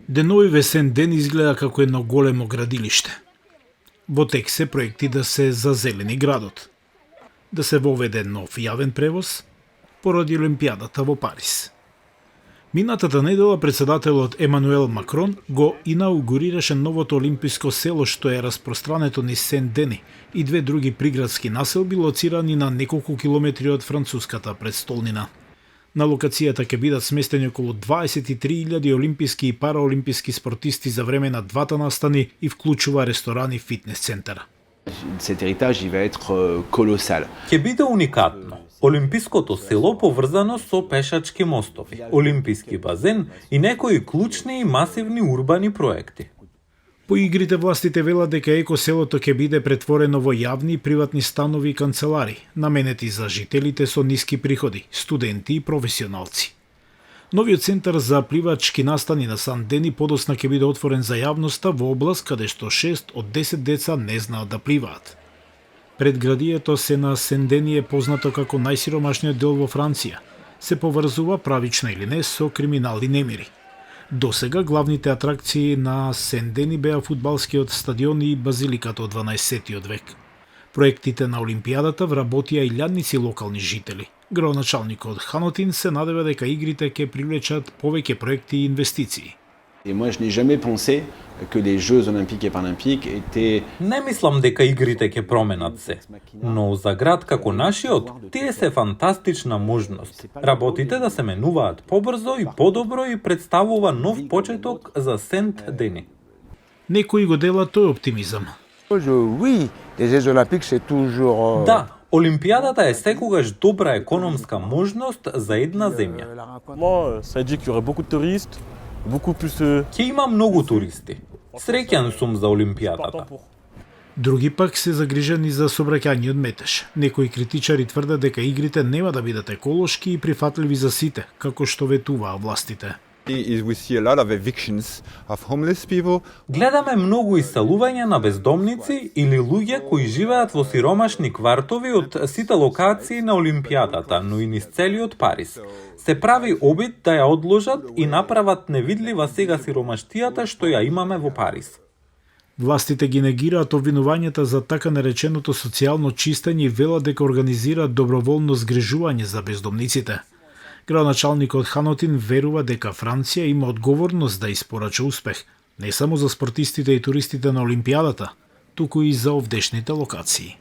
Деновиве Сен-Дени изгледа како едно големо градилиште. Во тек се проекти да се зазелени градот, да се воведе нов јавен превоз поради Олимпијадата во Париз. Минатата недела председателот Емануел Макрон го инаугурираше новото олимписко село што е распространето низ Сен-Дени и две други приградски населби лоцирани на неколку километри од француската престолнина. На локацијата ќе бидат сместени околу 23.000 олимписки и параолимписки спортисти за време на двата настани и вклучува ресторани и фитнес центар. Cet héritage, il va être colossal. Ќе биде уникатно. Олимпиското село поврзано со пешачки мостови, олимписки базен и некои клучни и масивни урбани проекти. По игрите властите велат дека екоселото ќе биде претворено во јавни и приватни станови и канцелари, наменети за жителите со ниски приходи, студенти и професионалци. Новиот центар за пливачки настани на Сен-Дени подоцна ќе биде отворен за јавноста во област каде што 6 од 10 деца не знаат да пливаат. Предградието се на Сен-Дени е познато како најсиромашниот дел во Франција. Се поврзува, правично или не, со криминални немири. Досега главните атракции на Сен-Дени беа фудбалскиот стадион и базиликата од 12 век. Проектите на Олимпијадата вработија илјадници локални жители. Градоначалникот Ханотин се надева дека игрите ќе привлечат повеќе проекти и инвестиции. Et moi, je n'ai jamais pensé que les Jeux olympiques et paralympiques étaient... Не мислам дека игрите ќе променат се, но за град како нашиот, тие се фантастична можност. Работите да се менуваат побрзо и подобро и представува нов почеток за Сен-Дени. Некои го делат тој оптимизам. Oui, les Jeux olympiques c'est toujours... Да, Олимпијадата е секогаш добра економска можност за една земја. Moi, ça dit qu'il y aurait beaucoup de touristes, beaucoup plus... Ќе има многу туристи. Среќен сум за Олимпијадата. Други пак се загрижени за сообраќајниот метеж. Некои критичари тврдат дека игрите нема да бидат еколошки и прифатливи за сите, како што ветуваа властите. We see a lot of evictions of homeless people. Гледаме многу иселување на бездомници или луѓе кои живеат во сиромашни квартови од сите локации на Олимпијадата, но и низ целиот Париз. Се прави обид да ја одложат и направат невидлива сега сиромаштијата што ја имаме во Париз. Властите ги негираат обвинувањата за така нареченото социјално чистење и велат дека организираат доброволно згрижување за бездомниците. Градоначалникот Ханотин верува дека Франција има одговорност да испорача успех, не само за спортистите и туристите на Олимпијадата, туку и за овдешните локации.